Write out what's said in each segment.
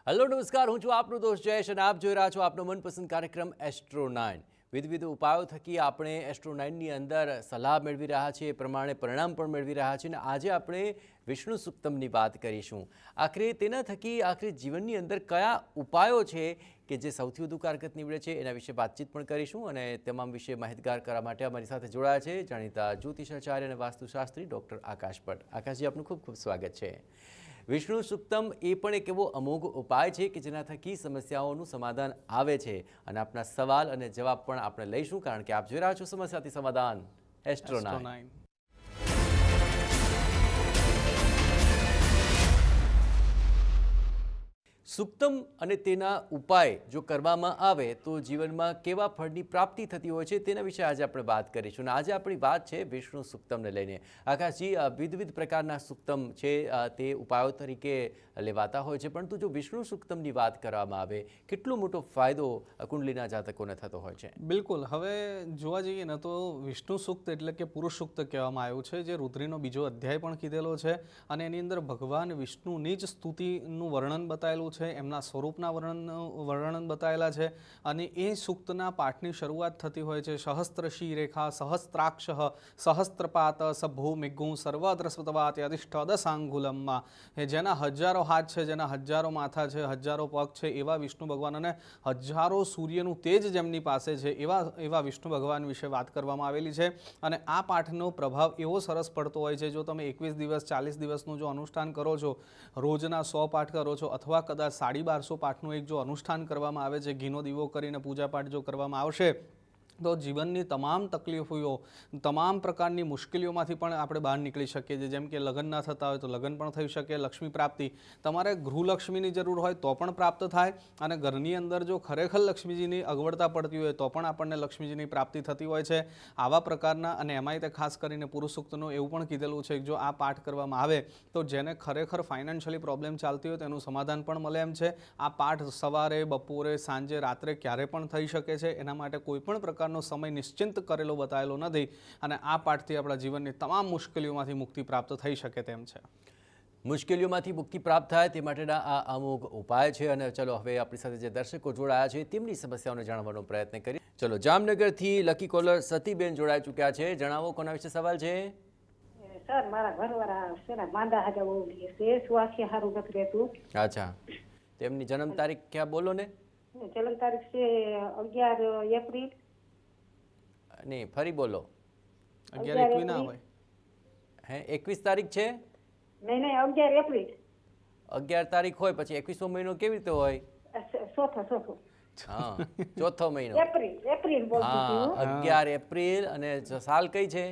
Hello નમસ્કાર, હું છું આપનો દોસ્ત જયેશ અને આપ જોઈ રહ્યા છો આપનો મનપસંદ કાર્યક્રમ એસ્ટ્રો 9। વિવિધ ઉપાયો થકી આપણે એસ્ટ્રો 9ની અંદર સલાહ મેળવી રહ્યા છીએ, એ પ્રમાણે પરિણામ પણ મેળવી રહ્યા છીએ અને આજે આપણે વિષ્ણુ સુક્તમની વાત કરીશું। આખરે તેના થકી આખરે જીવનની અંદર કયા ઉપાયો છે કે જે સૌથી વધુ કારગત નીવડે છે એના વિશે વાતચીત પણ કરીશું અને તમામ વિશે માહિતગાર કરવા માટે અમારી સાથે જોડાયા છે જાણીતા જ્યોતિષાચાર્ય અને વાસ્તુશાસ્ત્રી ડૉક્ટર આકાશ ભટ્ટ। આકાશજી, આપનું ખૂબ ખૂબ સ્વાગત છે। વિષ્ણુ સુક્તમ એ પણ એક એવો અમોઘ ઉપાય છે કે જેના થકી સમસ્યાઓનું સમાધાન આવે છે અને આપના સવાલ અને જવાબ પણ આપણે લઈશું, કારણ કે આપ જોઈ રહ્યા છો સમસ્યાથી સમાધાન એસ્ટ્રો 9। સુક્તમ અને તેના ઉપાય જો કરવામાં આવે તો જીવનમાં કેવા ફળની પ્રાપ્તિ થતી હોય છે તેના વિશે આજે આપણે વાત કરીશું અને આજે આપણી વાત છે વિષ્ણુ સુક્તમને લઈને। આકાશજી, વિવિધ પ્રકારના સુક્તમ છે તે ઉપાયો તરીકે લેવાતા હોય છે, પરંતુ જો વિષ્ણુ સુક્તમની વાત કરવામાં આવે કેટલો મોટો ફાયદો કુંડલીના જાતકોને થતો હોય છે? બિલકુલ, હવે જોવા જઈએ ને તો વિષ્ણુ સૂક્ત એટલે કે પુરુષ સૂક્ત કહેવામાં આવ્યું છે, જે રુદ્રીનો બીજો અધ્યાય પણ કીધેલો છે અને એની અંદર ભગવાન વિષ્ણુની જ સ્તુતિનું વર્ણન બતાવેલું છે, એમના સ્વરૂપના વર્ણન બતાવેલા છે અને એ સૂક્તના પાઠની શરૂઆત થતી હોય છે સહસ્ત્રશી રેખા સહસ્ત્રાક્ષ સહસ્ત્રપાત સભો મિગું સર્વદ્રસ્વતવાત અધિષ્ઠદસાંગુલમમાં, જેના હજારો હાથ છે, જેના હજારો માથા છે, હજારો પગ છે, એવા વિષ્ણુ ભગવાન અને હજારો સૂર્યનું તેજ જેમની પાસે છે એવા વિષ્ણુ ભગવાન વિશે વાત કરવામાં આવેલી છે। અને આ પાઠનો પ્રભાવ એવો સરસ પડતો હોય છે, જો તમે 21 દિવસ 40 દિવસનું જો અનુષ્ઠાન કરો છો, રોજના 100 પાઠ કરો છો અથવા કદાચ 1250 પાઠનું એક જો અનુષ્ઠાન કરવામાં આવે છે, ઘીનો દીવો કરીને પૂજાપાઠ જો કરવામાં આવશે તો જીવનની તમામ તકલીફો, તમામ પ્રકારની મુશ્કેલીઓમાંથી પણ આપણે બહાર નીકળી શકીએ છીએ। જેમ કે લગ્ન ન થતા હોય તો લગ્ન પણ થઈ શકે, લક્ષ્મી પ્રાપ્તિ, તમારે ગૃહલક્ષ્મીની જરૂર હોય તો પણ પ્રાપ્ત થાય અને ઘરની અંદર જો ખરેખર લક્ષ્મીજીની અગવડતા પડતી હોય તો પણ આપણને લક્ષ્મીજીની પ્રાપ્તિ થતી હોય છે। આવા પ્રકારના અને એમાંય તે ખાસ કરીને પુરુષ સૂક્તનું એવું પણ કીધેલું છે કે જો આ પાઠ કરવામાં આવે તો જેને ખરેખર ફાઇનાન્શિયલી પ્રોબ્લેમ ચાલતી હોય તેનું સમાધાન પણ મળે એમ છે। આ પાઠ સવારે, બપોરે, સાંજે, રાત્રે ક્યારે પણ થઈ શકે છે, એના માટે કોઈ પણ પ્રકારનો સમય નિશ્ચિંત કરેલો બતાવેલો નથી અને આ પાઠથી આપણા જીવનની તમામ મુશ્કેલીઓમાંથી મુક્તિ પ્રાપ્ત થઈ શકે તેમ છે। મુશ્કેલીઓમાંથી મુક્તિ પ્રાપ્ત થાય તે માટેના આ અમુક ઉપાય છે અને ચલો હવે આપણી સાથે જે દર્શકો જોડાયા છે તેમની સમસ્યાઓને જાણવાનો પ્રયત્ન કરીએ। ચલો, જામનગરથી લકી કોલર સતીબેન જોડાઈ ચૂક્યા છે, જણાવો કોના વિશે સવાલ છે? સર, મારા ઘરવાળા છે ને માંદા હાજા બહુ છે, સ્વાસ્થ્ય સારું નથી રહેતું। અચ્છા, તેમની જન્મ તારીખ ક્યાં બોલો ને? જન્મ તારીખ છે 11 એપ્રિલ। નહીં, ફરી બોલો। 11 એકવી ના હોય હે? 21 તારીખ છે? નહીં 11 એપ્રિલ। 11 તારીખ હોય પછી 21મો મહિનો કેવી રીતે હોય? ચોથો હા, ચોથો મહિનો એપ્રિલ બોલતી હા, હતી હું। 11 એપ્રિલ અને સાલ કઈ છે?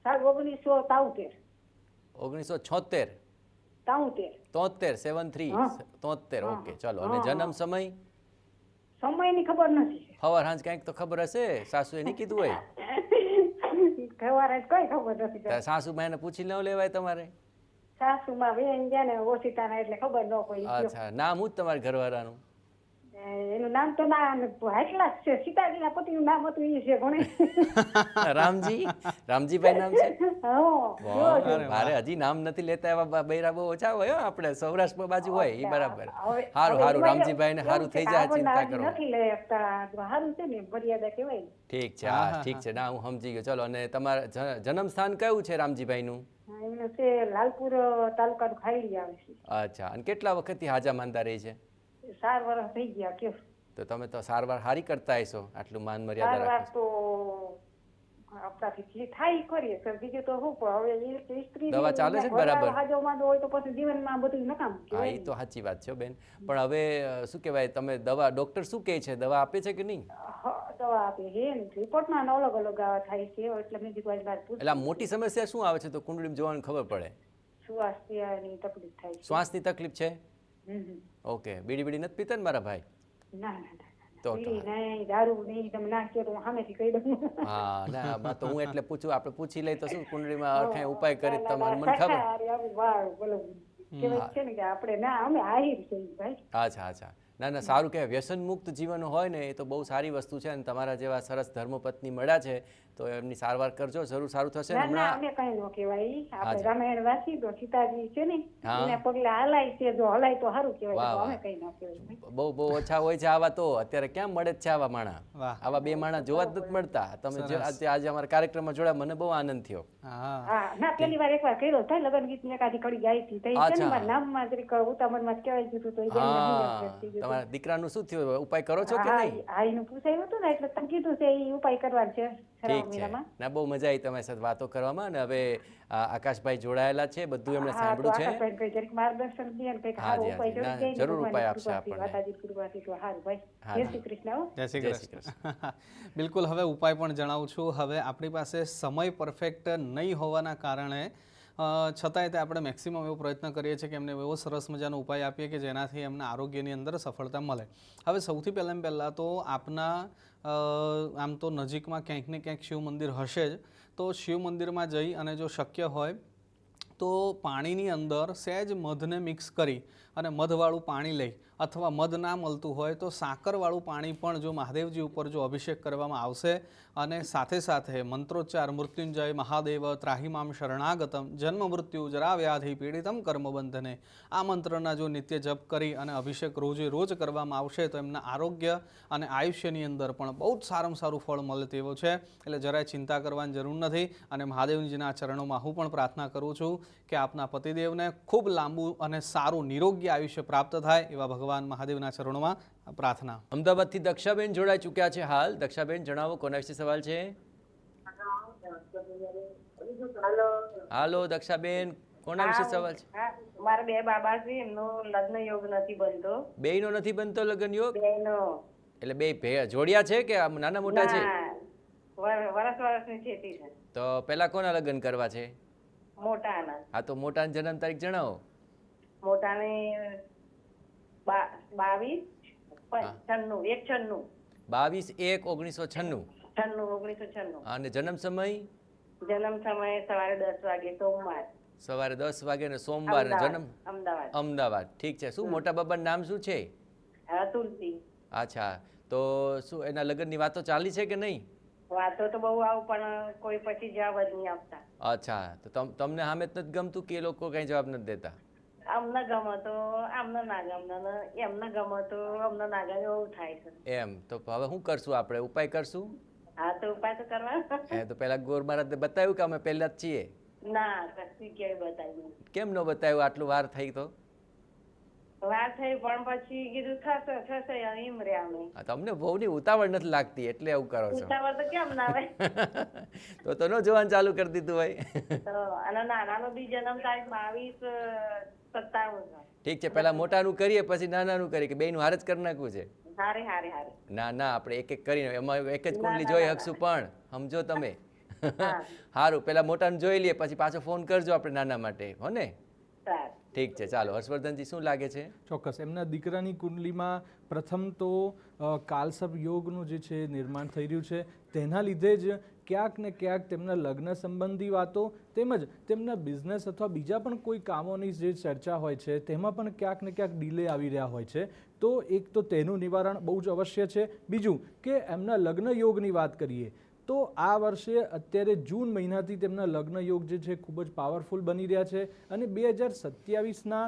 સાલ 1973। 1976 73 73 ઓકે, ચલો। અને જન્મ સમય? સમયની ખબર નથી। સવાર સાંજ કંઈક તો ખબર હશે, સાસુએ નહીં કીધું હોય? સવારે કઈ ખબર નથી। સાસુમાને પૂછી ન લેવાય તમારે? સાસુમાં વેન ગયા ને ઓછીતાના એટલે ખબર ન કોઈ। અચ્છા, નામ હું જ તમારા ઘરવાળાનું? એનું નામ તો ના હાટલા જ છે, સીતાજીના પતિનું નામ હતું એ છે કોને? રામજીભાઈ નામ છે? હા, મારે હજી નામ નથી લેતા એવા બૈરા બહુ ઓછા હોય આપણે સૌરાષ્ટ્ર બાજુ હોય એ બરાબર। સારું, રામજીભાઈ ને સારું થઈ જાય, ચિંતા કરો નથી લેતા, સારું છે ને, મર્યાદા કહેવાય। ઠીક છે, હા ઠીક છે, ના હું સમજી ગયો। ચલો, અને તમારા જન્મ સ્થાન કયું છે રામજીભાઈ નું? એમનું છે લાલપુર તાલુકાનું ખાયલી આવે છે। અચ્છા, અને કેટલા વખતથી હાજા માંદા રહી છે? 4 વર્ષ થઈ ગયા। કેવું તો તમે તો સારવાર સારી કરતા હશો, આટલું માન મર્યાદા રાખો તો આપણાથી થાય કરીએ સર, બીજું તો શું પણ હવે સ્ત્રી દવા ચાલે છે બરાબર? હાજો માંદો હોય તો પછી જીવનમાં બધું નકામ હા, કહેવાય। એ તો સાચી વાત છે બેન, પણ હવે શું કહેવાય, તમે દવા ડોક્ટર શું કહે છે, દવા આપે છે કે નહીં? દવા આપે છે, રિપોર્ટમાં અલગ અલગ થાય છે, એટલે મેં કીધું આજ વાત પૂછું। એટલે મોટી સમસ્યા શું આવે છે તો કુંડળીમાં જોવાનું ખબર પડે? શ્વાસની તકલીફ થાય છે। શ્વાસની તકલીફ છે? ઓકે, બીડી નથી પીતા ને મારા ભાઈ? ના તો નહીં, દારૂ નહીં, તમે ના કહો તો સામેથી કહી દઉં। હા, ના તો હું એટલે પૂછું, આપણે પૂછી લઈ તો શું કુંડળીમાં કઈ ઉપાય કરી તમારે મને ખબર? છે ને કે આપણે ના અમે આહિર છે ભાઈ। અચ્છા, ના ના સારું કહેવાય. વ્યસન મુક્ત જીવન હોય ને એ તો બહુ સારી વસ્તુ છે અને તમારા જેવા સરસ ધર્મપત્ની મળ્યા છે તો એમની સારવાર કરજો, જરૂર સારું થશે. ના ના હમણાં અમે કઈ ન કહેવાય. આપણે હાજી. રામાયણ વાંચી તો સીતાજી છે ને હા. એના પગલા હલાય છે, જો હલાય તો સારું કહેવાય. વાહ, તો વાહ. અમે કઈ ન કહેવાય. બહુ ઓછા હોય છે આવા, તો અત્યારે ક્યાં મળે જ છે આવા માણા. વાહ. આવા બે માણા જોવા જ નથી મળતા. તમે જે આજે અમારા કાર્યક્રમમાં જોડાયા મને બહુ આનંદ થયો. હા હા ના પેલી વાર એકવાર કર્યો થાય લગન ગીત ને એકાદી કડી ગાઈ હતી. તો એ છે અચ્છા. ને મારા નામમાં જરીક ઉતામળમાં જ કહેવાય ગયું હતું તો એ બેન હા, તમારા દીકરાનું શું થયું? ઉપાય કરો છો કે હા નહીં? હા એનું પૂછાયું હતું ને એટલે તમે કીધું છે એ ઉપાય કરવાનો છે શ્રાવણ ઠીક છે. મહિનામાં. ના બહુ મજા આવી તમારી સાથે વાતો કરવામાં. અને હવે આકાશભાઈ જોડાયેલા છે, બધું એમણે હા તો સાંભળ્યું છે. આકાશભાઈ કઈ જરીક માર્ગદર્શન દે ને કઈક સારો હાજી, ઉપાય હાજી. કરી ના, દે ને જરૂર ઉપાય આપશે ભગવાનની આપણને. માતાજી કૃપાથી તો સારું ભાઈ. હાજી. જય શ્રી કૃષ્ણ હો. જય શ્રી જય શ્રી કૃષ્ણ. બિલકુલ, હવે ઉપાય પણ જણાવું છું. હવે આપણી પાસે સમય પરફેક્ટ નહીં હોવાના કારણે છતાંય તે આપણે મેક્સિમમ એવો પ્રયત્ન કરીએ છીએ કે એમને એવો સરસ મજાનો ઉપાય આપીએ કે જેનાથી એમના આરોગ્યની અંદર સફળતા મળે. હવે સૌથી પહેલાં તો આપના આમ તો નજીકમાં ક્યાંક ને ક્યાંક શિવ મંદિર હશે જ, તો શિવ મંદિરમાં જઈ અને જો શક્ય હોય તો પાણીની અંદર સહેજ મધને મિક્સ કરી અને મધવાળું પાણી લઈ, અથવા મધ ના મળતું હોય તો સાકરવાળું પાણી પણ જો મહાદેવજી ઉપર જો અભિષેક કરવામાં આવશે અને સાથે સાથે મંત્રોચ્ચાર મૃત્યુંજય મહાદેવ ત્રાહિમામ શરણાગતમ જન્મ મૃત્યુ જરા વ્યાધિ પીડિતમ કર્મબંધને આ મંત્રના જો નિત્ય જપ કરી અને અભિષેક રોજે રોજ કરવામાં આવશે તો એમના આરોગ્ય અને આયુષ્યની અંદર પણ બહુ જ સારામાં સારું ફળ મળે તેવું છે. એટલે જરાય ચિંતા કરવાની જરૂર નથી. અને મહાદેવજીના ચરણોમાં હું પણ પ્રાર્થના કરું છું કે આપના પતિદેવને ખૂબ લાંબુ અને સારું નિરોગી આયુષ્ય પ્રાપ્ત થાય એવા ભગવાન મહાદેવના ચરણોમાં પ્રાર્થના. અમદાવાદથી દક્ષાબેન જોડાઈ ચૂક્યા છે હાલ. દક્ષાબેન જણાવો કોના વિશે સવાલ છે? હાલો દક્ષાબેન, કોના વિશે સવાલ છે? હા, મારા બે બાબા છે એમનો લગ્ન યોગ નથી બનતો. બેયનો નથી બનતો લગ્ન યોગ? બેનો એટલે બે જોડિયા છે કે આમ નાના મોટા છે? વર્ષની છેતી છે. તો પહેલા કોના લગ્ન કરવા છે? મોટાના. હા તો મોટાની જન્મ તારીખ જણાવો. મોટાને 22 96 196 22/1/1996. 1996. અને જન્મ સમય જન્મ સમયે સવારે 10 વાગે સોમવાર. સવારે 10 વાગે ને સોમવાર. જન્મ અમદાવાદ. અમદાવાદ. ઠીક છે. શું મોટા બાબાનું નામ શું છે? તુલસી. અચ્છા, તો શું એના લગ્નની વાતો ચાલી છે કે નહીં? વાતો તો બહુ આવું પણ કોઈ પછી જવાબ જ નહીં આપતા. અચ્છા, તો તમને સામે જ નથી ગમતું કે એ લોકો કઈ જવાબ નથી દેતા? અમને ગમે તો અમને ના ગમે ને એમને ગમે તો અમને ના ગમે એવું થાય છે. એમ તો હવે શું કરશું આપણે? ઉપાય કરશું? હા તો ઉપાય તો કરવા. તો પેલા ગોર મહારાજને બતાવ્યું કે અમે પહેલા જ છીએ? ના કશું ક્યાંય બતાવ્યું. કેમ ન બતાવ્યું? આટલું વાર થઈ તો? વાર થઈ પણ પછી કીધું થશે એમ રે અમે. તમને બહુની ઉતાવળ નથી લાગતી એટલે એવું કરો છો. ઉતાવળ તો કેમ ના આવે? તો ન જોવાનું ચાલુ કરી દીધું હોય. તો અને નાનાનો બી જન્મ તારીખ 22/97 છે. ઠીક છે, પેલા મોટાનું કરીએ પછી નાનાનું કરીએ કે બેયનું હારે જ કરી નાખવું છે? હારે હારે હારે. ના ના, આપણે એક એક કરીને એમાં એક જ કુંડલી જોઈ શકશું પણ સમજો તમે. સારું, પેલા મોટાનું જોઈ લઈએ પછી પાછો ફોન કરજો આપણે નાના માટે, હો ને? સારું. ઠીક છે, ચાલો. હર્ષવર્ધનજી શું લાગે છે? ચોક્કસ એમના દીકરાની કુંડલીમાં પ્રથમ તો કાલસર્પ યોગનું જે છે નિર્માણ થઈ રહ્યું છે, તેના લીધે જ ક્યાંક ને ક્યાંક તેમના લગ્ન સંબંધી વાતો તેમજ તેમના બિઝનેસ અથવા બીજા પણ કોઈ કામોની જે ચર્ચા હોય છે તેમાં પણ ક્યાંક ને ક્યાંક ડિલે આવી રહ્યા હોય છે. તો એક તો તેનું નિવારણ બહુ જ અવશ્ય છે. બીજું કે એમના લગ્ન યોગની વાત કરીએ તો આ વર્ષે અત્યારે જૂન મહિનાથી તેમના લગ્ન યોગ જે છે ખૂબ જ પાવરફુલ બની રહ્યા છે અને 2027ના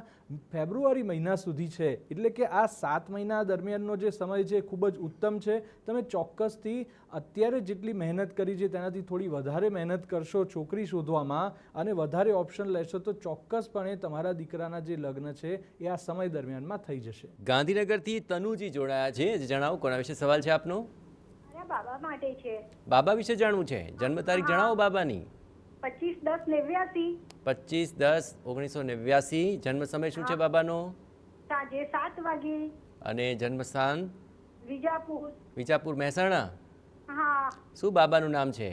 ફેબ્રુઆરી મહિના સુધી છે. એટલે કે આ 7 મહિના દરમિયાનનો જે સમય છે ખૂબ જ ઉત્તમ છે. તમે ચોક્કસથી અત્યારે જેટલી મહેનત કરી છે તેનાથી થોડી વધારે મહેનત કરશો છોકરી શોધવામાં અને વધારે ઓપ્શન લેશો તો ચોક્કસપણે તમારા દીકરાના જે લગ્ન છે એ આ સમય દરમિયાનમાં થઈ જશે. ગાંધીનગરથી તનુજી જોડાયા છે. જણાવો કોના વિશે સવાલ છે આપનો? બાબા માટે છે. બાબા વિશે જાણવું છે. જન્મ તારીખ જણાવો બાબાની. 25/10/89. 25/10/1989. જન્મ સમય શું છે બાબાનો? સાંજે 7 વાગે. અને જન્મ સ્થાન? વિજાપુર. વિજાપુર મહેસાણા. હા. શું બાબાનું નામ છે?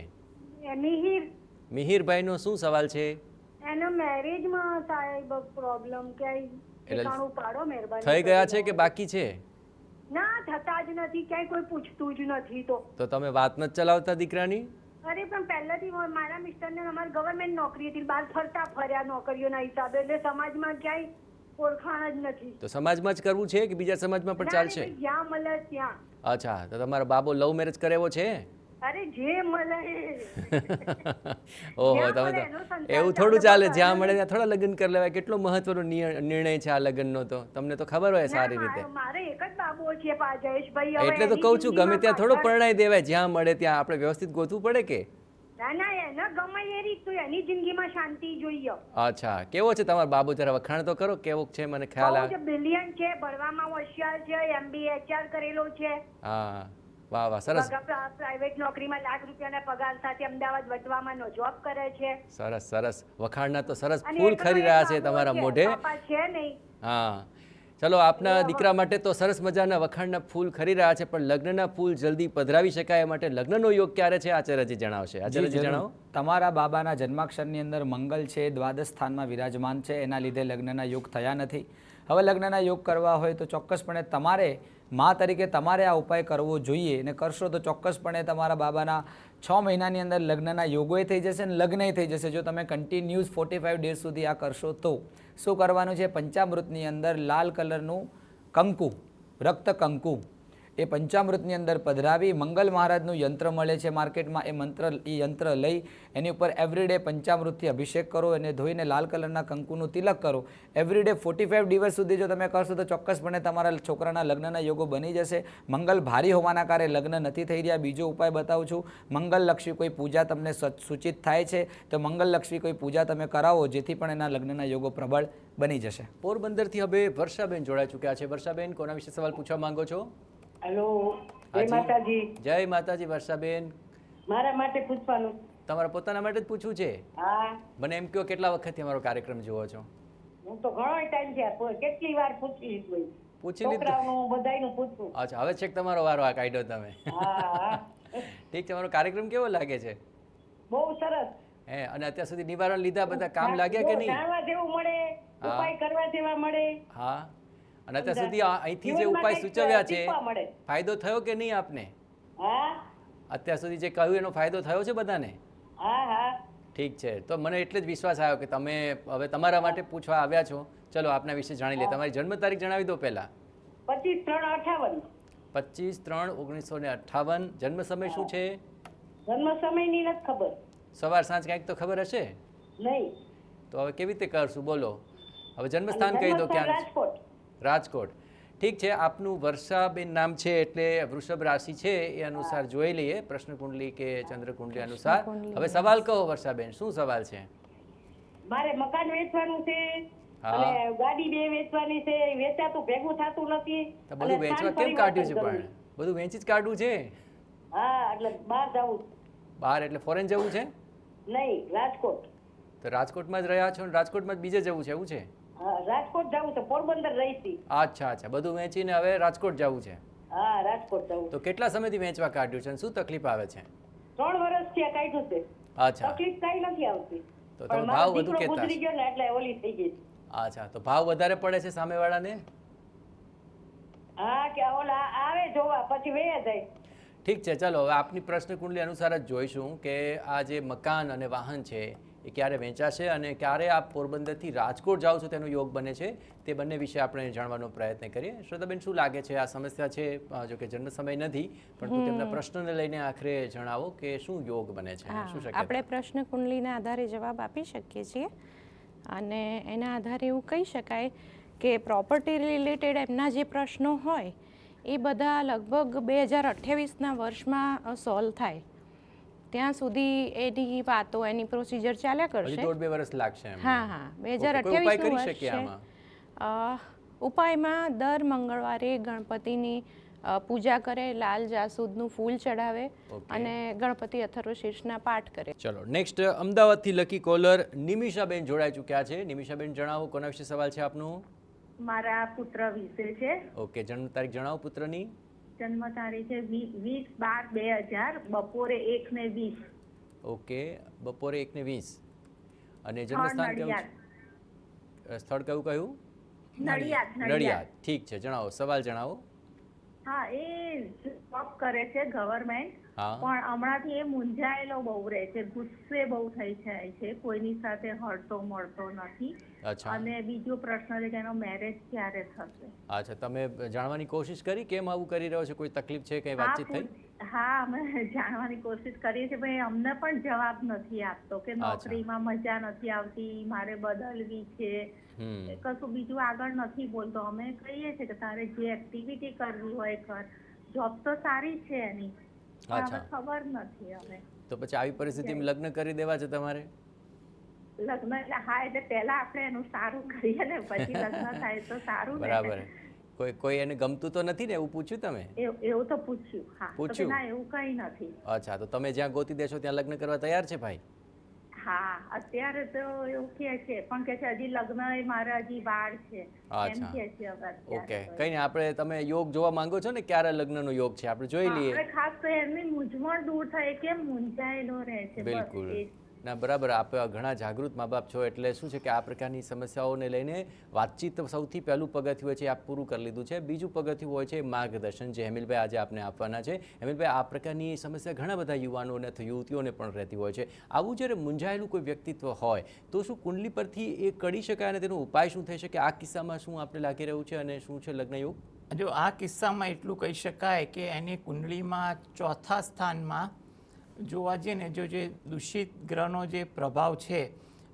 મિહિર. મિહિરભાઈનો શું સવાલ છે? એના મેરેજમાં સાહેબ પ્રોબ્લેમ ક્યાંય એટલે ઠેકાણું પાડો મહેરબાની. થઈ ગયા છે કે બાકી છે? ના થતા જ નથી, ક્યાંય કોઈ પૂછતું જ નથી. તો તમે વાત નથી ચલાવતા દીકરાની? અરે પણ પહેલાથી મારા મિસ્ટરને અમારી ગવર્મેન્ટ નોકરી હતી, બહાર ફરતા ફર્યા નોકરીઓના હિસાબે, એટલે સમાજમાં ક્યાંય ઓળખાણ જ નથી. તો સમાજમાં જ કરવું છે કે બીજા સમાજમાં પણ ચાલશે? જ્યાં મળે ત્યાં. અચ્છા, તો તમારો બાબો લવ મેરેજ કરેવો છે? અરે જે મળે એ. ઓહો, જ્યાં તમે મળે તો એનો સંસાર એવું થોડું ચાલે, જ્યાં મળે ત્યાં થોડા લગ્ન કરી લેવાય. કેટલો મહત્વનો નિર્ણય છે આ લગ્નનો, તો તમને તો ખબર હોય સારી રીતે. મારે એક જ બાબો છે જયેશભાઈ. હવે એટલે તો એની કહું છું, ગમે જિંદગીમાં ત્યાં થોડો પાછળ- પરણાઈ દેવાય. જ્યાં મળે ત્યાં આપણે વ્યવસ્થિત ગોતવું પડે કે? ના ના, એને ગમે એ રીત તો એની જિંદગીમાં શાંતિ જોઈએ. અચ્છા, કેવો છે તમારો બાબુ? જરા વખાણ તો કરો, કેવો છે, મને ખ્યાલ બહુ આવે. જ બ્રિલિયન્ટ છે, ભણવામાં હોશિયાર છે, MBA HR કરેલો છે. હા, વાહ વાહ, સરસ પ્રાઇવેટ નોકરીમાં લાખ રૂપિયાના પગાર સાથે અમદાવાદ વટવામાં જોબ કરે છે. સરસ સરસ. વખાણના તો સરસ અને ફૂલ એકનો ખરી એક રહ્યા છે બાબો તમારા છે, મોઢે. પાપા છે નહીં. હા, ચલો, આપના દીકરા માટે તો સરસ મજાના વખાણના ફૂલ ખરી રહ્યા છે, પણ લગ્નના ફૂલ જલ્દી પધરાવી શકાય એ માટે લગ્નનો યોગ ક્યારે છે, આચાર્યજી જણાવશે. આચાર્યજી જણાવો. તમારા બાબાના જન્માક્ષરની અંદર મંગલ છે, દ્વાદશ સ્થાનમાં વિરાજમાન છે, એના લીધે લગ્નના યોગ થયા નથી. હવે લગ્નના યોગ કરવા હોય તો ચોક્કસપણે તમારે મા તરીકે તમારે આ ઉપાય કરવો જોઈએ, અને કરશો તો ચોક્કસપણે તમારા બાબાના 6 મહિનાની અંદર લગ્નના યોગોય થઈ જશે અને લગ્નય થઈ જશે. જો તમે કન્ટિન્યુઅસ 45 ડેઝ સુધી આ કરશો તો શું કરવાનું છે? પંચામૃતની અંદર લાલ કલરનું કંકુ, રક્ત કંકુ, એ પંચામૃતની અંદર પધરાવી, મંગલ મહારાજનું યંત્ર મળે છે માર્કેટમાં, એ યંત્ર લઈ એની ઉપર એવરીડે પંચામૃતથી અભિષેક કરો, એને ધોઈને લાલ કલરના કંકુનું તિલક કરો. એવરીડે 45 દિવસ સુધી જો તમે કરશો તો ચોક્કસપણે તમારા છોકરાના લગ્નના યોગો બની જશે. મંગલ ભારી હોવાના કારણે લગ્ન નથી થઈ રહ્યા. બીજો ઉપાય બતાવું છું. મંગલલક્ષી કોઈ પૂજા તમને સૂચિત થાય છે તો મંગલલક્ષી કોઈ પૂજા તમે કરાવો, જેથી પણ એના લગ્નના યોગો પ્રબળ બની જશે. પોરબંદરથી હવે વર્ષાબેન જોડાઈ ચૂક્યા છે. વર્ષાબેન, કોના વિશે સવાલ પૂછવા માંગો છો? હેલો, હાજી. જય માતાજી. જય માતાજી. વર્ષાબેન, મારા માટે પૂછવાનું. તમારા પોતાના માટે જ પૂછવું છે? હા, મને એમ કહો, કેટલા વખતથી અમારો કાર્યક્રમ જુઓ છો? હું તો ઘણો ટાઈમ છે, કેટલી વાર પૂછી લીધું. પૂછી લીધું? છોકરાઓનું બધાયનું પૂછવું. અચ્છા, હવે છેક તમારો વારો આ કાઢ્યો તમે. હા, ઠીક છે. મારો કાર્યક્રમ કેવો લાગે છે? બહુ સરસ. હે, અને અત્યાર સુધી નિવારણ લીધા, બધા કામ લાગ્યા કે નહીં? જાણવા જેવું મળે, હા. ઉપાય કરવા જેવા મળે. હા, અને અત્યાર સુધી અહીંથી જે જીવનમાં ઉપાય કંઈક સૂચવ્યા છે, શીખવા મળે. ફાયદો થયો કે નહીં આપને? હા અત્યાર સુધી જે કહ્યું એનો ફાયદો થયો છે બધાને? હા હા. ઠીક છે, તો મને એટલે જ વિશ્વાસ આવ્યો કે તમે હવે તમારા માટે પૂછવા આવ્યા છો. ચલો, આપના વિશે જાણી લે. તમારી જન્મ તારીખ જણાવી દો પહેલા. 25/3/58. 25/3/1958. જન્મ સમય શું છે? જન્મ સમયની નથી ખબર. સવાર સાંજ કાંઈક તો ખબર હશે? નહીં. તો હવે કેવી રીતે કરશું, બોલો. હવે જન્મસ્થાન કહી દો. જન્મસ્થાન ક્યાં? રાજકોટ. રાજકોટ. ઠીક છે, આપનું વર્ષાબેન નામ છે એટલે વૃષભ રાશિ છે એ અનુસાર જોઈ લઈએ, પ્રશ્ન કુંડલી કે ચંદ્ર કુંડલી અનુસાર. હવે સવાલ કહો વર્ષાબેન, શું સવાલ છે? મારે મકાન વેચવાનું છે હા. અને ગાડી બે વેચવાની છે, વેચાતું ભેગું થતું નથી. તો બધું અને વેચવા સ્થાન કેમ કાઢ્યું છે? પરિવર્તન પણ બધું વેચી જ કાઢવું છે? કરવું. હા, એટલે બહાર જવું. બહાર એટલે ફોરેન જવું છે? નહીં, રાજકોટ. તો રાજકોટમાં જ રહ્યા છો ને રાજકોટમાં જ બીજે જવું છે એવું છે? હા, રાજકોટ જવું છે, પોરબંદર રહીશી. અચ્છા અચ્છા, બધું વેચીને હવે રાજકોટ જવું છે. હા, રાજકોટ જવું. તો કેટલા સમયથી વેચવા કાઢ્યું છે અને શું તકલીફ આવે છે? 3 વર્ષ થયા કાઢ્યું છે. અચ્છા, તકલીફ કઈ નથી આવતી. તો પણ તમે મારો ભાવ વધુ દીકરો કહેતા ગુજરી હશો. ગયો ને એટલે ઓલી થઈ ગઈ. અચ્છા, તો ભાવ વધારે પડે છે સામેવાળાને? હા, કે ઓલા આવે જોવા પછી વયા જાય. ઠીક છે, ચલો, હવે આપની પ્રશ્ન કુંડલી અનુસાર જ જોઈશું કે આ જે મકાન અને વાહન છે એ ક્યારે વેચાશે અને ક્યારે આપ પોરબંદરથી રાજકોટ જાઓ છો તેનો યોગ બને છે, તે બંને વિશે આપણે જાણવાનો પ્રયત્ન કરીએ. શ્રદ્ધાબેન, શું લાગે છે આ સમસ્યા છે? જો કે જન્મ સમય નથી, પરંતુ તેમના પ્રશ્નને લઈને આખરે જણાવો કે શું યોગ બને છે, શું શક્યતા? આપણે પ્રશ્ન કુંડલીના આધારે જવાબ આપી શકીએ છીએ અને એના આધારે એવું કહી શકાય કે પ્રોપર્ટી રિલેટેડ એમના જે પ્રશ્નો હોય એ બધા લગભગ 2028ના વર્ષમાં સોલ્વ થાય. ત્યાં સુધી એની વાતો, એની પ્રોસિજર ચાલ્યા હજી કરશે. 1.5-2 વર્ષ લાગશે એમ? હા હા, કોઈ ઉપાય 2028નું કરી વર્ષ શકીએ છે. આમાં? ઉપાયમાં દર મંગળવારે ગણપતિની પૂજા કરે, લાલ જાસૂદનું ફૂલ ચડાવે Okay. અને ગણપતિ અથર્વશીર્ષના પાઠ કરે. ચલો, નેક્સ્ટ અમદાવાદથી લકી કોલર નિમિષાબેન જોડાઈ ચૂક્યા છે. નિમિષાબેન, જણાવો કોના વિશે સવાલ છે આપનું? મારા પુત્ર વિશે છે. ઓકે, જન્મ તારીખ જણાવો પુત્રની. જન્મ તારીખ છે 20/12/2000, બપોરે 1:20. ઓકે, બપોરે 1:20. અને સ્થળ જન્મસ્થાન કયું નડિયાદ. છે? સ્થળ કયું કહ્યું? નડિયાદ. નડિયાદ. ઠીક છે, જણાવો સવાલ જણાવો. હા, એ જોબ કરે છે ગવર્મેન્ટ. હા પણ હમણાંથી એ મૂંઝાયેલો બહુ રહે છે, ગુસ્સે બહુ થઈ જાય છે, કોઈની સાથે હળતો મળતો નથી. અચ્છા અને બીજો પ્રશ્ન છે કે એનો મેરેજ ક્યારે થશે? અચ્છા, તમે જાણવાની કોશિશ કરી કેમ આવું કરી રહ્યો છે? કોઈ તકલીફ છે, કઈ વાતચીત થઈ? હા, અમે જાણવાની કોશિશ કરીએ છીએ, ભાઈ અમને પણ જવાબ નથી આપતો કે નોકરીમાં મજા નથી આવતી, મારે બદલવી છે, કશું બીજું આગળ નથી બોલતો. અમે કહીએ છીએ કે તારે જે એક્ટિવિટી કરવી હોય કર, જોબ તો સારી છે એની, પણ હવે ખબર નથી. હવે તો પછી આવી પરિસ્થિતિમાં લગ્ન કરી દેવા છે તમારે? લગ્ન એટલે હા, એટલે પહેલા આપણે એનું સારું કરીએ ને પછી લગ્ન થાય તો સારું. બરાબર. કોઈ એને ગમતું તો નથી ને, એવું પૂછ્યું તમે? એવું તો પૂછ્યું. હા, પૂછ્યું ના, એવું કઈ નથી. અચ્છા, તો તમે જ્યાં ગોતી દેશો ત્યાં લગ્ન કરવા તૈયાર છે ભાઈ? હા, અત્યારે તો એવું કે છે, પણ કે છે હજી લગ્ન એ મારે હજી વાર છે એમ કે છે. ઓકે, કઈ નહીં, આપણે તમે યોગ જોવા માંગો છો ને, ક્યારે લગ્નનો યોગ છે આપણે જોઈ લઈએ. ખાસ તો એમની મૂંઝવણ દૂર થાય, કેમ મૂંઝાયેલો રહે છે. બિલકુલ ના, બરાબર. આપ ઘણા જાગૃત મા બાપ છો, એટલે શું છે કે આ પ્રકારની સમસ્યાઓને લઈને વાતચીત સૌથી પહેલું પગથિયું હોય છે, આપ પૂરું કરી લીધું છે. બીજું પગથિયું હોય છે માર્ગદર્શન, જે હેમિલભાઈ આજે આપને આપવાના છે. હેમિલભાઈ, આ પ્રકારની સમસ્યા ઘણા બધા યુવાનોને અથવા યુવતીઓને પણ રહેતી હોય છે. આવું જ્યારે મૂંઝાયેલું કોઈ વ્યક્તિત્વ હોય તો શું કુંડલી પરથી એ કરી શકાય અને તેનો ઉપાય શું થઈ શકે? આ કિસ્સામાં શું આપણે લાગી રહ્યું છે અને શું છે લગ્ન યોગ? જો આ કિસ્સામાં એટલું કહી શકાય કે એની કુંડલીમાં ચોથા સ્થાનમાં જોવા જઈએ ને, જે દૂષિત ગ્રહનો જે પ્રભાવ છે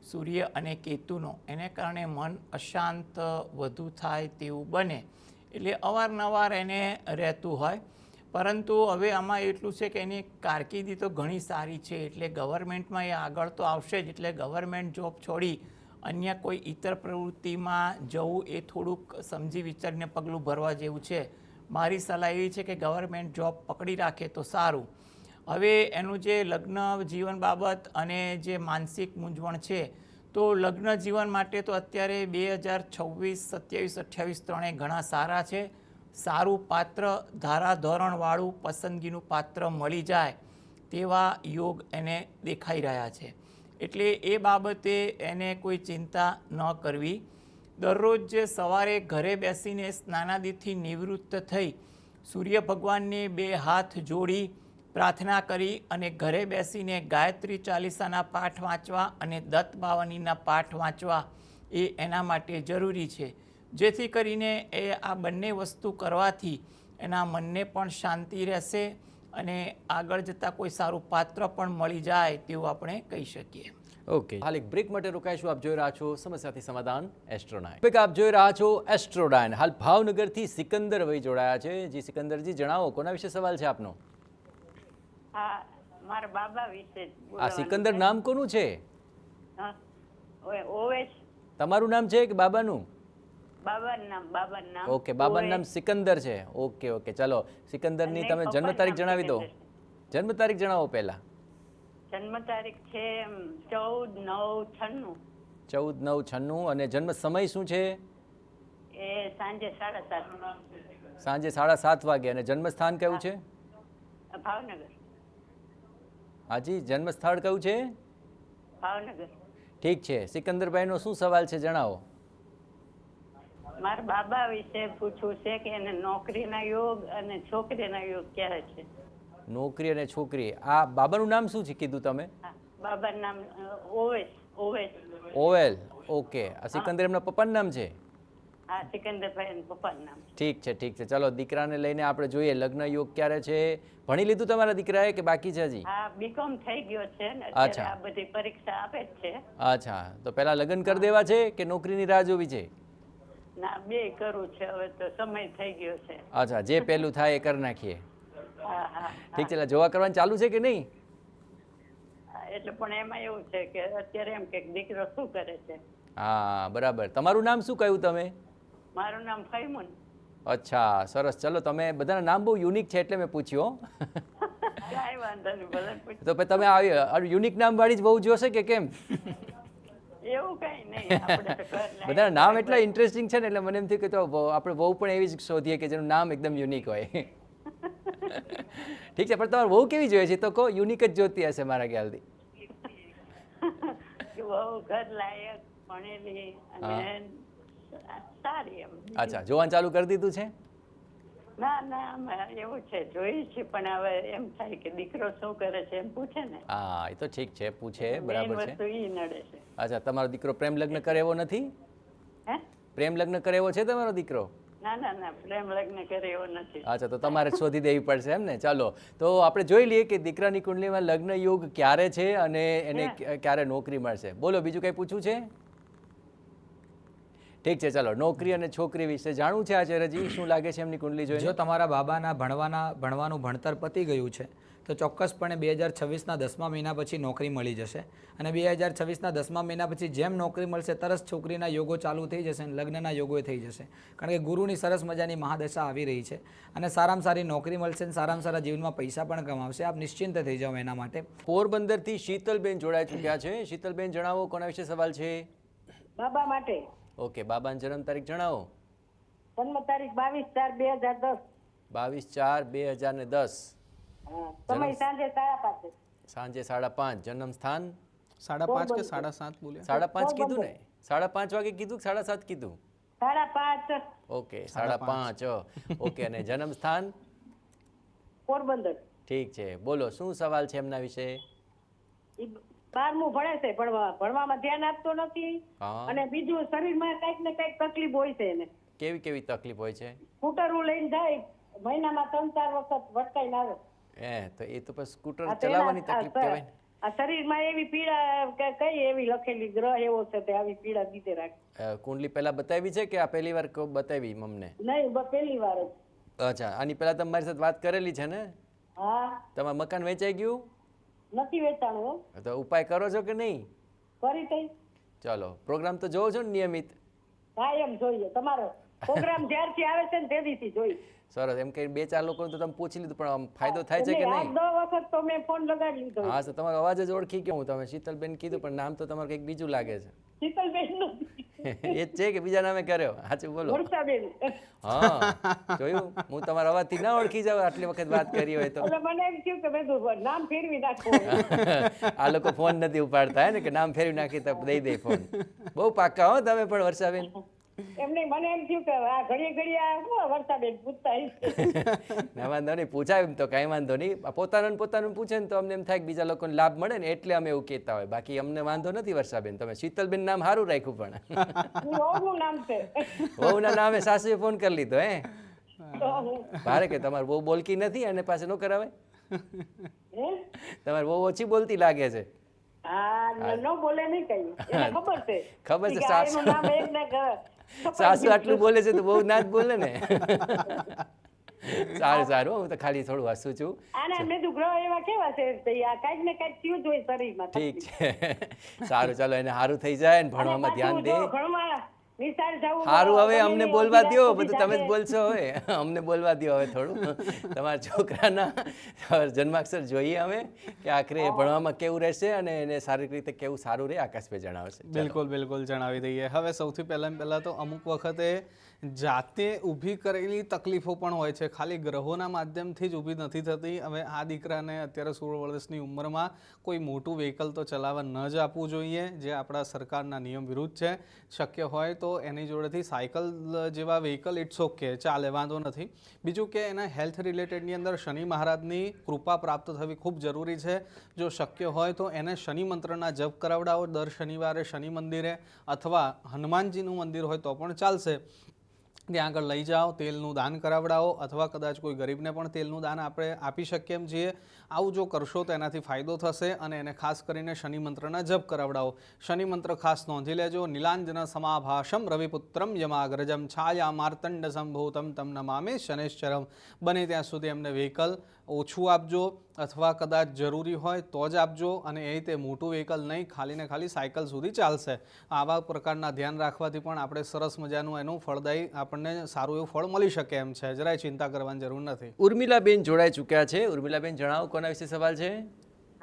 સૂર્ય અને કેતુનો, એને કારણે મન અશાંત વધુ થાય તેવું બને, એટલે અવારનવાર એને રહેતું હોય. પરંતુ હવે આમાં એટલું છે કે એની કારકિર્દી તો ઘણી સારી છે, એટલે ગવર્મેન્ટમાં એ આગળ તો આવશે જ. એટલે ગવર્મેન્ટ જોબ છોડી અન્ય કોઈ ઇતર પ્રવૃત્તિમાં જવું એ થોડુંક સમજી વિચારીને પગલું ભરવા જેવું છે. મારી સલાહ એવી છે કે ગવર્મેન્ટ જોબ પકડી રાખે તો સારું. હવે એનું જે લગ્ન જીવન બાબત અને જે માનસિક મૂંઝવણ છે, તો લગ્ન જીવન માટે તો અત્યારે 2026, 27, 28 ત્રણેય ઘણા સારા છે. સારું પાત્ર, ધારાધોરણવાળું પસંદગીનું પાત્ર મળી જાય તેવા યોગ એને દેખાઈ રહ્યા છે. એટલે એ બાબતે એને કોઈ ચિંતા ન કરવી. દરરોજ સવારે ઘરે બેસીને સ્નાનાદિથી નિવૃત્ત થઈ સૂર્ય ભગવાનને 2 હાથ જોડી પ્રાર્થના કરી અને ઘરે બેસીને ગાયત્રી ચાલીસાના પાઠ વાંચવા અને દત્ત બાવનીના પાઠ વાંચવા એ એના માટે જરૂરી છે. જેથી કરીને એ આ બંને વસ્તુ કરવાથી એના મનને પણ શાંતિ રહેશે અને આગળ જતાં કોઈ સારું પાત્ર પણ મળી જાય તેવું આપણે કહી શકીએ. ઓકે, હાલ એક બ્રેક માટે રોકાઈશું. આપ જોઈ રહ્યા છો સમસ્યાથી સમાધાન એસ્ટ્રો 9. આપ જોઈ રહ્યા છો એસ્ટ્રો 9. હાલ ભાવનગરથી સિકંદર ભાઈ જોડાયા છે. જી સિકંદરજી, જણાવો કોના વિશે સવાલ છે આપનો? હા, મારા બાબા વિશે. આ સિકંદર નામ કોનું છે? ઓવેશ. તમારું નામ છે કે બાબાનું? બાબાનું નામ. ઓકે, બાબાનું નામ સિકંદર છે. ઓકે ઓકે, ચલો સિકંદરની તમે જન્મ તારીખ જણાવી દો. જન્મ તારીખ જણાવો પહેલા. જન્મ તારીખ છે 14/9/96. 14/9/96. અને જન્મ સમય શું છે? એ સાંજે 7:30. સાંજે 7:30 વાગે. અને જન્મ સ્થાન કયું છે? ભાવનગર. હાજી, જન્મ સ્થળ કયું છે? ભાવનગર. ઠીક છે. સિકંદરભાઈનો શું સવાલ છે, જણાવો. મારા બાબા વિશે પૂછવું છે કે એને નોકરીના યોગ અને છોકરીના યોગ ક્યારે છે? નોકરી અને છોકરી. આ બાબાનું નામ શું છે કીધું તમે? બાબાનું નામ ઓવેશ. ઓવેલ. ઓકે. આ સિકંદર એમના પપ્પાનું નામ છે? હા, સિકંદરભાઈ પપ્પાનું નામ. ઠીક છે ઠીક છે. ચલો દીકરાને લઈને આપણે જોઈએ લગ્ન યોગ ક્યારે છે. ભણી લીધું તમારા દીકરાએ કે બાકી છે હજી? હા, બીકોમ થઈ ગયો છે ને, અત્યારે આ બધી પરીક્ષા આપે જ છે. અચ્છા, તો પહેલા લગ્ન કરી દેવા છે કે નોકરીની રાહ જોવી છે? ના, બે કરવું છે. હવે તો સમય થઈ ગયો છે. અચ્છા, જે પહેલું થાય એ કરી નાખીએ. હા હા, ઠીક છે. જોવા કરવાનું ચાલુ છે કે નહીં? એટલે પણ એમાં એવું છે કે અત્યારે એમ કે દીકરો શું કરે છે. હા, બરાબર. તમારું નામ શું કહ્યું તમે? મારું નામ ફૈમુન. અચ્છા, સરસ. ચલો, તમે બધાના નામ બહુ યુનિક છે એટલે મેં પૂછ્યું. કાંઈ વાંધો નહીં, ભલે પૂછો. તો પછી તમે આવી યુનિક નામ વાળી જ બહુ જોશે કે કેમ? એવું કઈ નહીં, આપણે તો ઘર લાયક. બધાના નામ એટલા ઇન્ટરેસ્ટિંગ છે ને, એટલે મને એમ થયું કે તો આપણે બહુ પણ એવી જ શોધીએ કે જેનું નામ એકદમ યુનિક હોય. ઠીક છે, પણ તમારે બહુ કેવી જોઈએ છે તો કહો. યુનિક જ જોતી હશે મારા ખ્યાલથી. બહુ ઘર લાયક, ભણેલી અને સારી એમ. અચ્છા, જોવાનું ચાલુ કરી દીધું છે? ના ના અમે એવું છે જોઈએ છે પણ હવે એમ થાય કે દીકરો શું કરે છે એમ પૂછે ને હા એ તો ઠીક છે પૂછે મેઇન બરાબર છે. વસ્તુ ઈ નડે છે. અચ્છા તમારો દીકરો પ્રેમ લગ્ન કરે એવો નથી? હે પ્રેમ લગ્ન કરે એવો છે તમારો દીકરો? ના ના ના પ્રેમ લગ્ન કરે એવો નથી. અચ્છા તો તમારે જ શોધી દેવી પડશે એમ ને. ચાલો તો આપણે જોઈ લઈએ કે દીકરાની કુંડલીમાં લગ્ન યોગ ક્યારે છે અને એને ક્યારે નોકરી મળશે. બોલો બીજું કંઈ પૂછવું છે? ઠીક છે ચાલો નોકરી અને છોકરી વિશે જાણવું છે આચાર્યજી. શું લાગે છે એમની કુંડલી જો જોઈને? તમારા બાબાના ભણવાનું ભણતર પતી ગયું છે તો ચોક્કસપણે 2026ના 10મા મહિના પછી નોકરી મળી જશે અને 2026ના 10મા મહિના પછી જેમ નોકરી મળશે તરત છોકરીના યોગો ચાલુ થઈ જશે અને લગ્નના યોગો થઈ જશે. કારણ કે ગુરુની સરસ મજાની મહાદશા આવી રહી છે અને સારામાં સારી નોકરી મળશે અને સારામાં સારા જીવનમાં પૈસા પણ કમાવશે. આપ નિશ્ચિંત થઈ જાઓ એના માટે. પોરબંદરથી શીતલબેન જોડાઈ ચૂક્યા છે. શીતલબેન જણાવો કોના વિશે સવાલ છે? બાબા માટે ઓકે બાબાની જન્મ તારીખ જણાવો. જન્મ તારીખ 22/4/2010. 22/4/2010. સમય સાંજે 5:30. સાંજે 5:30. જન્મ સ્થાન 5:30 કે 7:30 બોલ્યા? 5:30 કીધું ને? 5:30 વાગે કીધું કે 7:30 કીધું? 5:30. ઓકે 5:30. ઓકે અને જન્મ સ્થાન પોરબંદર. ઠીક છે. બોલો શું સવાલ છે એમના વિશે? ઈ 12મું ભણે છે પણ ભણવામાં ધ્યાન આપતો નથી હા. અને બીજું શરીરમાં કઈક ને કઈક તકલીફ હોય છે એને. કેવી કેવી તકલીફ હોય છે? સ્કૂટરું લઈને જાય મહિનામાં 3-4 વખત ભટકાઈને આવે. તો એ તો પછી સ્કૂટર આ તેના- ચલાવવાની તકલીફ કહેવાય ને. આ શરીરમાં એવી પીડા કઈ એવી લખેલી ગ્રહ એવો છે તે આવી પીડા દીધે રાખે. કુંડલી પહેલા બતાવી છે કે આ પહેલી વાર બતાવી અમને? નહીં પહેલી વાર જ. અચ્છા આની પહેલા તમારી સાથે વાત કરેલી છે ને? હા તમારું મકાન વેચાઈ ગયું? નથી વેચાણું હો. તો ઉપાય કરો છો કે નહીં? કરી તઈ ચાલો પ્રોગ્રામ તો જોવો છો ને નિયમિત? હા એમ જોઈએ તમારો પ્રોગ્રામ જ્યારથી આવે છે ને તેથી જોઈ. સરસ એમ કઈ 2-4 લોકોને તો તમે પૂછી લીધું પણ આમ ફાયદો થાય છે કે એટલે નહીં? 8-10 વખત તો મેં ફોન લગાડી લીધો. હા તો તમારો અવાજ જ ઓળખી ગયો હું. તમે શીતલબેન કીધું પણ નામ તો તમારું કંઈક બીજું લાગે છે. શીતલબેન નું એ જ છે કે બીજા નામે કર્યો? સાચું બોલો. વર્ષાબેન. હા જોયું હું તમારા અવાજથી ના ઓળખી જાવ આટલી વખત વાત કરી હોય તો. એટલે મને એમ થયું કે બધું નામ ફેરવી નાખવું. આ લોકો ફોન નથી ઉપાડતા હે ને કે નામ ફેરવી નાખી તો દઈ દે ફોન. બહુ પાક્કા હો તમે પણ વર્ષાબેન. એમને મને એમ થયું કે આ ઘડીએ આ શું વર્ષાબેન પૂછતા હશે. ના વાંધો નહીં પૂછાય એમ તો કાંઈ વાંધો નહીં. પોતાનું પૂછે ને તો અમને એમ થાય કે બીજા લોકોને લાભ મળે ને એટલે અમે એવું કહેતા હોય. બાકી અમને વાંધો નથી વર્ષાબેન. તમે શીતલબેન નામ સારું રાખ્યું પણ. વહુનું નામ છે. વહુના નામે સાસુએ ફોન કરી લીધો હે? તો હું ભારે કે તમારે બહુ બોલકી નથી અને પાસે ન કરાવે? હે? તમારે બહુ ઓછી બોલતી લાગે છે. હા ન બોલે નહીં કઈ એને ખબર છે. ખબર છે કે આ સાસુ એનું નામ એક ને સાસુ આટલું બોલે છે તો બહુ ના જ બોલે ને. સારું હું તો ખાલી થોડું હસું છું. આના મેં તો ગ્રહ એવા કેવા છે તે આ કાંઈક ને કાંઈક થયું જ હોય શરીરમાં. ઠીક છે સારું ચાલો એને સારું થઈ જાય ને ભણવામાં ધ્યાન દે. નિશાળ જવું સારું હવે અમને બોલવા દો. બધું તમે જ બોલશો હવે. અમને બોલવા દો હવે થોડું. તમારા છોકરાના જન્માક્ષર જોઈએ અમે કે આખરે એ ભણવામાં કેવું રહેશે અને એને શારીરિક રીતે કેવું સારું રહે આકાશભાઈ જણાવશે. બિલકુલ જણાવી દઈએ. હવે સૌથી પહેલાં તો અમુક વખતે જાતે ઊભી કરેલી તકલીફો પણ હોય છે, ખાલી ગ્રહોના માધ્યમથી જ ઊભી નથી થતી. હવે આ દીકરાને અત્યારે 16 વર્ષની ઉંમરમાં કોઈ મોટું વ્હીકલ તો ચલાવવા ન જ આપવું જોઈએ, જે આપણા સરકારના નિયમ વિરુદ્ધ છે. શક્ય હોય તો એની જોડેથી સાયકલ જેવા વ્હીકલ ઇટ્સ ઓકે, ચાલે, વાંધો નથી. બીજું કે એના હેલ્થ રિલેટેડની અંદર શનિ મહારાજની કૃપા પ્રાપ્ત થવી ખૂબ જરૂરી છે. જો શક્ય હોય તો એને શનિ મંત્રના જપ કરાવડાવો દર શનિવારે શનિ મંદિરે, અથવા હનુમાનજીનું મંદિર હોય તો પણ ચાલશે. ત્યાં આગળ લઈ જાઓ, તેલનું દાન કરાવડાવો, અથવા કદાચ કોઈ ગરીબને પણ તેલનું દાન આપણે આપી શકીએ એમ છીએ. આવું જો કરશો તો એનાથી ફાયદો થશે. અને એને ખાસ કરીને શનિ મંત્રના જપ કરાવડાવો. શનિ મંત્ર ખાસ નોંધી લેજો. નીલાંજન સમાભાષમ રવિપુત્રમ યમાગ્રજમ છાયા માર્તંડ સંભૂતમ તમ નમામે શનૈશ્ચરમ. બને ત્યાં સુધી એમને વ્હીકલ ઓછું આપજો, અથવા કદાચ જરૂરી હોય તો જ આપજો. અને એ રીતે મોટું વ્હીકલ નહીં, ખાલી ને ખાલી સાયકલ સુધી ચાલશે. આવા પ્રકારના ધ્યાન રાખવાથી પણ આપણે સરસ મજાનું એનું ફળદાયી આપણને સારું એવું ફળ મળી શકે એમ છે. જરાય ચિંતા કરવાની જરૂર નથી. ઉર્મિલાબેન જોડાઈ ચૂક્યા છે. ઉર્મિલાબેન જણાવો કોના વિશે સવાલ છે?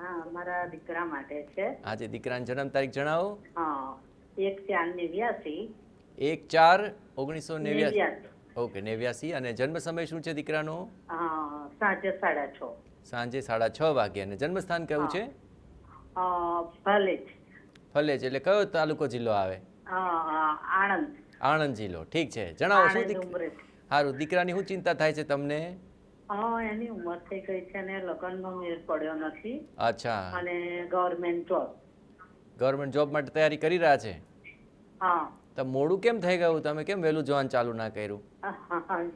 હા, મારા દીકરા માટે છે. આજે દીકરાની જન્મ તારીખ જણાવો. હા, 1/4/89. 1/4/1989. ઓકે, 89. અને જન્મ સમય શું છે દીકરાનો? સાંજે 6:30. સાંજે 6:30 વાગે. અને જન્મસ્થાન કયું છે? ભલેજ. ફલેજ એટલે કયો તાલુકો જિલ્લો આવે? આણંદ. આણંદ જિલ્લો. ઠીક છે, જણાવો શું સારું, દીકરાની શું ચિંતા થાય છે તમને? હા, એની ઉંમર થઈ ગઈ છે અને લગ્નનો મેળ પડ્યો નથી અચ્છા, અને ગવર્મેન્ટ જોબ. ગવર્મેન્ટ જોબ માટે તૈયારી કરી રહ્યા છે? હા. તો મોડું કેમ થઈ ગયું? તમે કેમ વહેલું જોવાનું ચાલુ ના કર્યું?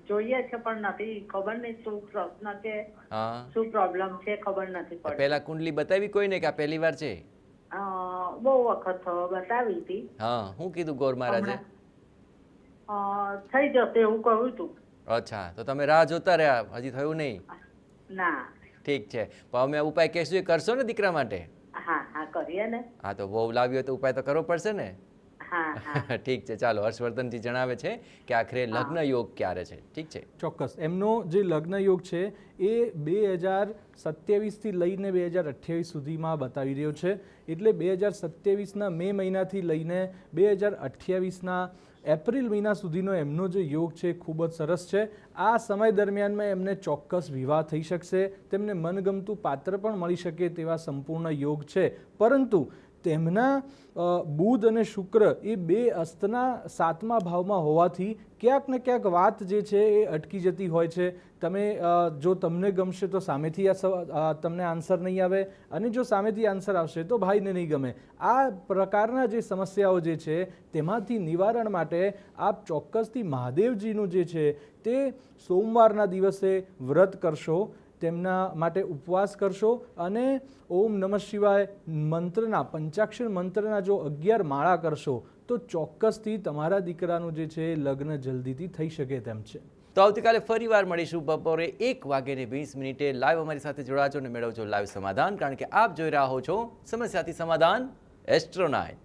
જોઈએ છે પણ નથી ખબર નહીં શું પ્રશ્ન છે, હા, શું પ્રોબ્લેમ છે ખબર નથી પડતી. પહેલા કુંડલી બતાવી કોઈને કે આ પહેલી વાર છે? બહુ વખત બતાવી હતી. હા, શું કીધું ગોર મહારાજે? થઈ જશે એવું કહ્યું હતું. અચ્છા, તો તમે રાહ જોતા રહ્યા, હજી થયું નહીં? ના. ઠીક છે, પણ અમે ઉપાય કહેશું એ કરશો ને દીકરા માટે? હા હા કરીએ ને. હા, તો બહુ લાવ્યો તો ઉપાય તો કરવો પડશે ને. હા હા. ઠીક છે, ચાલો. હર્ષવર્ધનજી જણાવે છે કે આખરે લગ્ન યોગ ક્યારે છે. ઠીક છે, ચોક્કસ એમનો જે લગ્ન યોગ છે એ 2027થી લઈને 2028 સુધીમાં બતાવી રહ્યો છે. એટલે 2027ના મે મહિનાથી લઈને 2028ના એપ્રિલ મહિના સુધીનો એમનો જે યોગ છે ખૂબ જ સરસ છે. આ સમય દરમિયાનમાં એમને ચોક્કસ વિવાહ થઈ શકશે, તેમને મનગમતું પાત્ર પણ મળી શકે તેવા સંપૂર્ણ યોગ છે. પરંતુ તેમના બુધ અને શુક્ર એ બે અસ્તના 7મા ભાવમાં હોવાથી ક્યાંક ને ક્યાંક વાત જે છે એ અટકી જતી હોય છે. તમે જો તમને ગમશે તો સામેથી તમને આન્સર નહીં આવે, અને જો સામેથી આન્સર આવશે તો ભાઈને નહીં ગમે. આ પ્રકારના જે સમસ્યાઓ જે છે તેમાંથી નિવારણ માટે આપ ચોક્કસથી મહાદેવજીનું જે છે તે સોમવારના દિવસે વ્રત કરશો, તેમના માટે ઉપવાસ કરશો, અને ઓમ નમઃ શિવાય મંત્રના 5 મંત્રના જો 11 માળા કરશો તો ચોક્કસથી તમારા દીકરાનું જે છે લગ્ન જલ્દીથી થઈ શકે તેમ છે. તો આવતીકાલે ફરી વાર મળીશું બપોરે 1:20 લાઈવ અમારી સાથે જોડાજો અને મેળવજો લાઈવ સમાધાન, કારણ કે આપ જોઈ રહ્યા છો સમસ્યાથી સમાધાન એસ્ટ્રો 9.